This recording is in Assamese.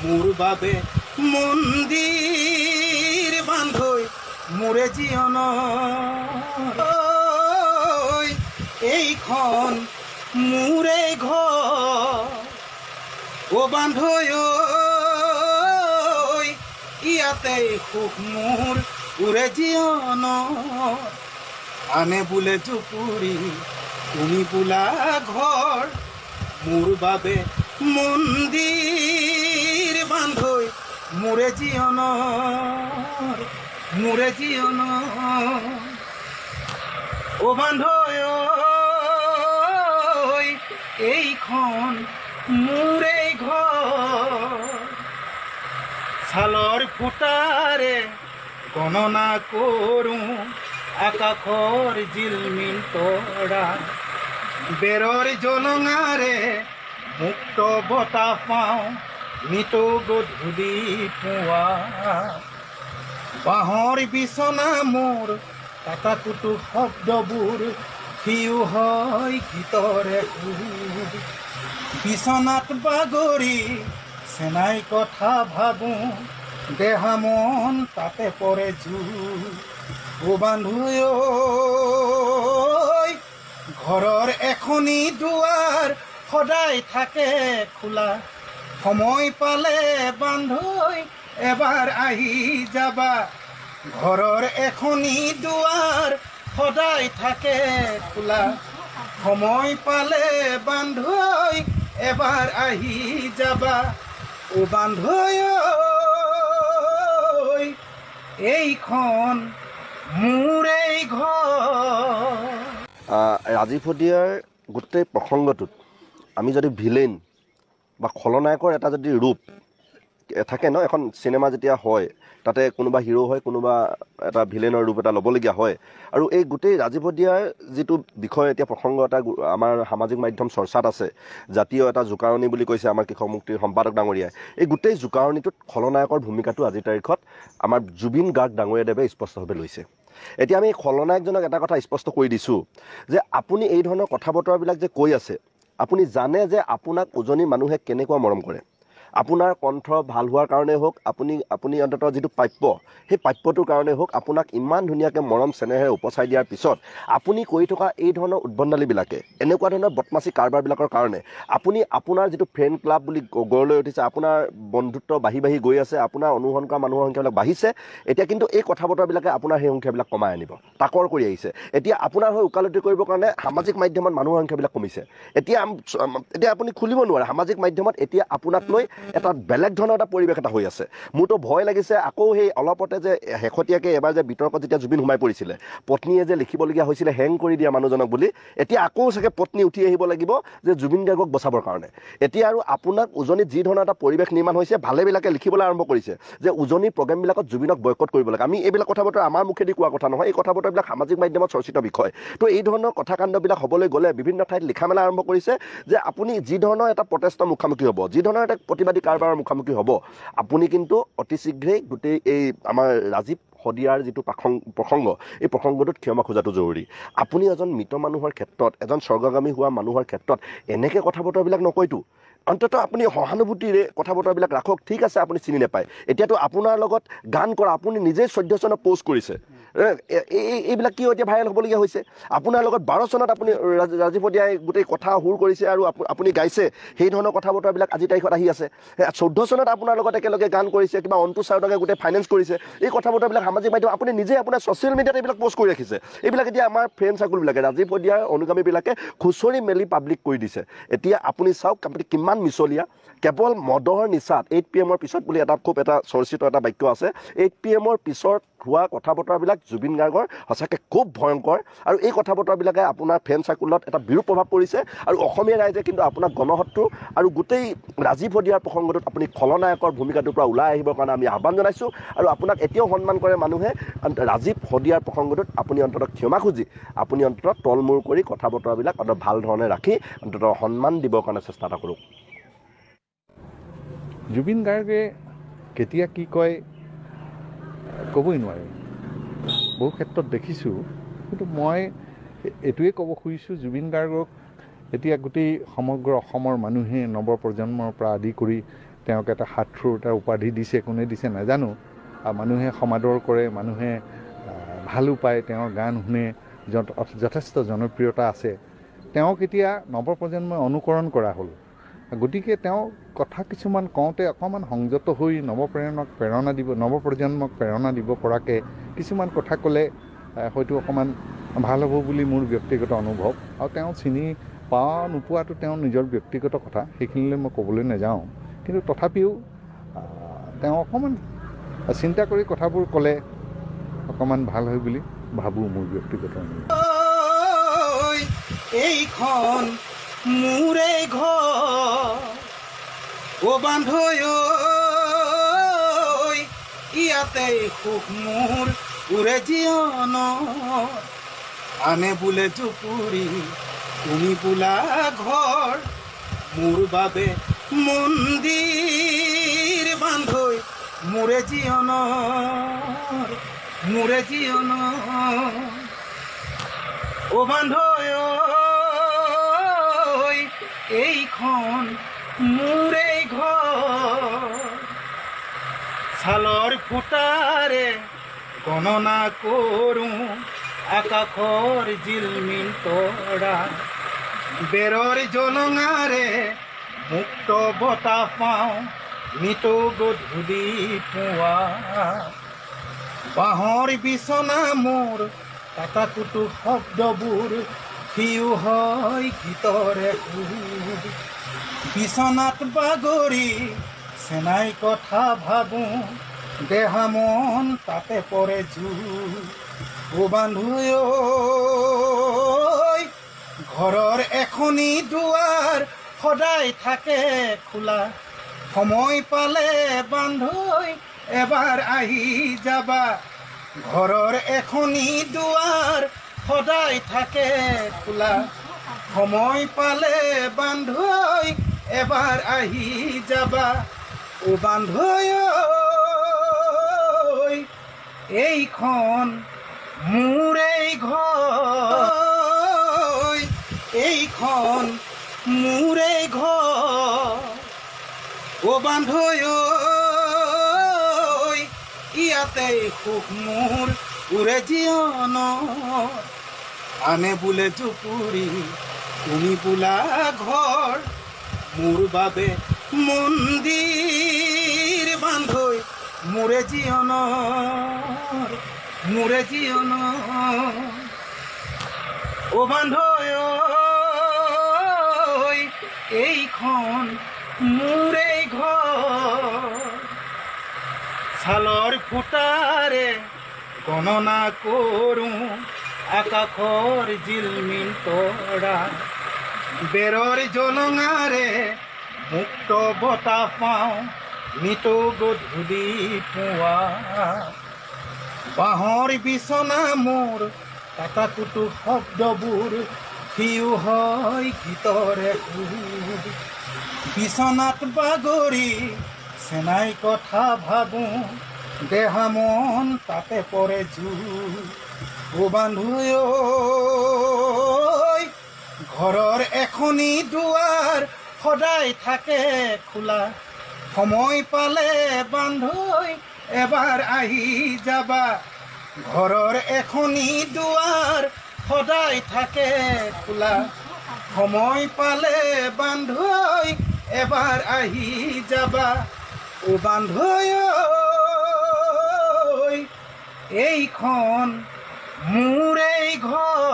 মোৰ বাবে মন্দিৰ বান্ধৈ মোৰে জীৱন এইখন মোৰে ঘৰ অ বান্ধৈ ইয়াতে সুখ মোৰ ওৰে জীৱন আনে বোলে জুপুৰি তুমি বোলা ঘৰ মোৰ বাবে মন্দিৰ বান্ধৈ মোৰে জীৱন অ বান্ধৈ এইখন মোৰে ঘৰ ছালৰ ফুটাৰে গণনা কৰোঁ আকাশৰ জিলমিল তৰা বেৰৰ জলঙাৰে মুক্ত বতাহ পাওঁ নিতৌ গধূলি পুৱা বাঁহৰ বিচনা মোৰ কাটাকুটু শব্দবোৰ সিও হয় গীতৰে সুৰ বিচনাত বাগৰি চেনাই কথা ভাবোঁ দেহা মন তাতে পৰে জোৰ অ বান্ধৈ ঘৰৰ এখনি দুৱাৰ সদায় থাকে খোলা সময় পালে বান্ধৈ এবাৰ আহি যাবা ঘৰৰ এখনি দুৱাৰ সদায় থাকে খোলা সময় পালে বান্ধৈ এবাৰ আহি যাবা ও বান্ধৈ এইখন মোৰে ঘৰ ৰাজীৱ শদিয়াৰ গোটেই প্ৰসংগটোত আমি যদি ভিলেইন বা খলনায়কৰ এটা যদি ৰূপ থাকে ন এখন চিনেমা যেতিয়া হয় তাতে কোনোবা হিৰো হয় কোনোবা এটা ভিলেইনৰ ৰূপ এটা ল'বলগীয়া হয় আৰু এই গোটেই ৰাজীৱ শদিয়াৰ যিটো বিষয় এতিয়া প্ৰসংগ এটা আমাৰ সামাজিক মাধ্যম চৰ্চাত আছে জাতীয় এটা জোকাৰণি বুলি কৈছে আমাৰ কৃষক মুক্তিৰ সম্পাদক ডাঙৰীয়াই এই গোটেই জোকাৰণিটোত খলনায়কৰ ভূমিকাটো আজিৰ তাৰিখত আমাৰ জুবিন গাৰ্গ ডাঙৰীয়াদেৱে স্পষ্টভাৱে লৈছে এতিয়া আমি খলনায়কজনক এটা কথা স্পষ্ট কৰি দিছোঁ যে আপুনি এই ধৰণৰ কথা বতৰাবিলাক যে কৈ আছে আপুনি জানে যে আপোনাক উজনি মানুহে কেনেকুৱা মৰম কৰে আপোনাৰ কণ্ঠ ভাল হোৱাৰ কাৰণে হোক আপুনি অন্ততঃ যিটো প্ৰাপ্য সেই প্ৰাপ্যটোৰ কাৰণে হোক আপোনাক ইমান ধুনীয়াকৈ মৰম চেনেহেৰে উপচাই দিয়াৰ পিছত আপুনি কৰি থকা এই ধৰণৰ উদ্ভণ্ডালিবিলাকে এনেকুৱা ধৰণৰ বদমাচি কাৰবাৰবিলাকৰ কাৰণে আপুনি আপোনাৰ যিটো ফ্ৰেণ্ড ক্লাব বুলি গঢ় লৈ উঠিছে আপোনাৰ বন্ধুত্ব বাঢ়ি বাঢ়ি গৈ আছে আপোনাৰ অনুসৰণ কৰা মানুহৰ সংখ্যাবিলাক বাঢ়িছে এতিয়া কিন্তু এই কথা বতৰাবিলাকে আপোনাৰ সেই সংখ্যাবিলাক কমাই আনিব তাকৰ কৰি আহিছে এতিয়া আপোনাৰ হৈ ওকালতি কৰিবৰ কাৰণে সামাজিক মাধ্যমত মানুহৰ সংখ্যাবিলাক কমিছে এতিয়া আপুনি খুলিব নোৱাৰে সামাজিক মাধ্যমত এতিয়া আপোনাক লৈ এটা বেলেগ ধৰণৰ এটা পৰিৱেশ এটা হৈ আছে মোৰতো ভয় লাগিছে আকৌ সেই অলপতে যে শেহতীয়াকৈ এবাৰ যে বিতৰ্কত যেতিয়া জুবিন সোমাই পৰিছিলে পত্নীয়ে যে লিখিবলগীয়া হৈছিলে হেং কৰি দিয়া মানুহজনক বুলি এতিয়া আকৌ চাগে পত্নী উঠি আহিব লাগিব যে জুবিন গাৰ্গক বচাবৰ কাৰণে এতিয়া আৰু আপোনাক উজনিত যি ধৰণৰ এটা পৰিৱেশ নিৰ্মাণ হৈছে ভালেবিলাকে লিখিবলৈ আৰম্ভ কৰিছে যে উজনিৰ প্ৰগ্ৰেমবিলাকত জুবিনক বয়কট কৰিব লাগে আমি এইবিলাক কথা বতৰা আমাৰ মুখেদি কোৱা কথা নহয় এই কথা বতৰাবিলাক সামাজিক মাধ্যমত চৰ্চিত বিষয় তো এই ধৰণৰ কথাকাণ্ডবিলাক হ'বলৈ গ'লে বিভিন্ন ঠাইত লিখা মেলা আৰম্ভ কৰিছে যে আপুনি যি ধৰণৰ এটা প্ৰটেষ্টৰ মুখামুখি হ'ব যি ধৰণৰ এটা প্ৰতিবাদী কাৰবাৰৰ মুখামুখি হ'ব আপুনি কিন্তু অতি শীঘ্ৰেই গোটেই এই আমাৰ ৰাজীৱ শদিয়াৰ যিটো প্ৰসংগ এই প্ৰসংগটোত ক্ষমা খোজাটো জৰুৰী আপুনি এজন মৃত মানুহৰ ক্ষেত্ৰত এজন স্বৰ্গগামী হোৱা মানুহৰ ক্ষেত্ৰত এনেকৈ কথা বতৰাবিলাক নকয়তো অন্ততঃ আপুনি সহানুভূতিৰে কথা বতৰাবিলাক ৰাখক ঠিক আছে আপুনি চিনি নাপায় এতিয়াতো আপোনাৰ লগত গান কৰা আপুনি নিজেই 14 চনত প'ষ্ট কৰিছে এইবিলাক কিয় এতিয়া ভাইৰেল হ'বলগীয়া হৈছে আপোনাৰ লগত 12 চনত আপুনি ৰাজীৱ শদিয়াই গোটেই কথা সুৰ কৰিছে আৰু আপুনি গাইছে সেই ধৰণৰ কথা বতৰাবিলাক আজি তাৰিখত আহি আছে 14 চনত আপোনাৰ লগত একেলগে গান কৰিছে কিবা অন্তু চাউদাকে গোটেই ফাইনেন্স কৰিছে এই কথা বতৰাবিলাক সামাজিক মাধ্যম আপুনি নিজে আপোনাৰ ছ'চিয়েল মিডিয়াত এইবিলাক প'ষ্ট কৰি ৰাখিছে এইবিলাক এতিয়া আমাৰ ফ্ৰেণ্ড চাৰ্কুলবিলাকে ৰাজীৱ শদিয়াৰ অনুগামীবিলাকে খুচৰি মেলি পাব্লিক কৰি দিছে এতিয়া আপুনি চাওক আপুনি কিমান মিছলীয়া কেৱল মদৰ নিচাত 8 PM পিছত বুলি এটা খুব এটা চৰ্চিত এটা বাক্য আছে 8 PM পিছত হোৱা কথা বতৰাবিলাক জুবিন গাৰ্গৰ সঁচাকৈ খুব ভয়ংকৰ আৰু এই কথা বতৰাবিলাকে আপোনাৰ ফ্ৰেণ্ড চাৰ্কুলত এটা বিৰূপ প্ৰভাৱ পৰিছে আৰু অসমীয়া ৰাইজে কিন্তু আপোনাক গণশত্ৰু আৰু গোটেই ৰাজীৱ শদিয়াৰ প্ৰসংগটোত আপুনি খলনায়কৰ ভূমিকাটোৰ পৰা ওলাই আহিবৰ কাৰণে আমি আহ্বান জনাইছোঁ আৰু আপোনাক এতিয়াও সন্মান কৰে মানুহে ৰাজীৱ শদিয়াৰ প্ৰসংগটোত আপুনি অন্ততঃ ক্ষমা খুজি আপুনি অন্ততঃ তলমূৰ কৰি কথা বতৰাবিলাক অন্ততঃ ভাল ধৰণে ৰাখি অন্ততঃ সন্মান দিবৰ কাৰণে চেষ্টা এটা কৰক জুবিন গাৰ্গে কেতিয়া কি কয় ক'বই নোৱাৰে বহু ক্ষেত্ৰত দেখিছোঁ কিন্তু মই এইটোৱে ক'ব খুজিছোঁ জুবিন গাৰ্গক এতিয়া গোটেই সমগ্ৰ অসমৰ মানুহে নৱপ্ৰজন্মৰ পৰা আদি কৰি তেওঁক এটা শত্ৰুৰ এটা উপাধি দিছে, কোনে দিছে নাজানো। মানুহে সমাদৰ কৰে, মানুহে ভালো পায়, তেওঁৰ গান শুনে, যথেষ্ট জনপ্ৰিয়তা আছে। তেওঁক এতিয়া নৱপ্ৰজন্মই অনুকৰণ কৰা হ'ল। গতিকে তেওঁ কথা কিছুমান কওঁতে অকণমান সংযত হৈ নৱপ্ৰজন্মক প্ৰেৰণা দিব পৰাকৈ কিছুমান কথা ক'লে হয়তো অকণমান ভাল হ'ব বুলি মোৰ ব্যক্তিগত অনুভৱ। আৰু তেওঁ চিনি পোৱা নোপোৱাটো তেওঁৰ নিজৰ ব্যক্তিগত কথা, সেইখিনিলৈ মই ক'বলৈ নাযাওঁ। কিন্তু তথাপিও তেওঁ অকণমান চিন্তা কৰি কথাবোৰ ক'লে অকণমান ভাল হয় বুলি ভাবোঁ, মোৰ ব্যক্তিগত অনুভৱ। এইখন মোৰে ঘৰ অ বান্ধৈ ইয়াতে সুখ মোৰ উৰে জীৱন আনে বোলে জুপুৰি তুমি বোলা ঘৰ মোৰ বাবে মন্দিৰ বান্ধৈ মোৰে জীৱন অ বান্ধৈ এইখন মোৰে ঘৰ ছালৰ ফুটাৰে গণনা কৰোঁ আকাশৰ জিলমিল তৰা বেৰৰ জলঙাৰে মুক্ত বতাহ পাওঁ নিতৌ গধূলি পুৱা বাঁহৰ বিচনা মোৰ কাটাকুটু শব্দবোৰ সিও হয় গীতৰে সুৰ বিচনাত বাগৰি চেনাই কথা ভাবোঁ দেহা মন তাতে পৰে জোৰ অ বান্ধৈ ঘৰৰ এখনি দুৱাৰ সদায় থাকে খোলা সময় পালে বান্ধৈ এবাৰ আহি যাবা ঘৰৰ এখনি দুৱাৰ সদায় থাকে খোলা সময় পালে বান্ধৈ এবাৰ আহি যাবা অ বান্ধৈ এইখন মোৰে ঘৰ এইখন মোৰে ঘৰ অ বান্ধৈ ইয়াতে সুখ মোৰ উৰে জীৱন আনে বোলে জুপুৰি তুমি বোলা ঘৰ মোৰ বাবে মন্দিৰ বান্ধৈ মোৰে জীৱন অ বান্ধৈ এইখন মোৰে ঘৰ ছালৰ ফুটাৰে গণনা কৰোঁ আকাশৰ জিলমিল তৰা বেৰৰ জলঙাৰে মুক্ত বতাহ পাওঁ নিতৌ গধূলি পুৱা বাঁহৰ বিচনা মোৰ কাটাকুটু শব্দবোৰ সিও হয় গীতৰে সুৰ বিচনাত বাগৰি চেনাই কথা ভাবোঁ দেহা মন তাতে পৰে জোৰ অ বান্ধৈ ঘৰৰ এখনি দুৱাৰ সদায় থাকে খোলা সময় পালে বান্ধৈ এবাৰ আহি যাবা ঘৰৰ এখনি দুৱাৰ সদায় থাকে খোলা সময় পালে বান্ধৈ এবাৰ আহি যাবা অ বান্ধৈ এইখন মোৰে ঘৰ।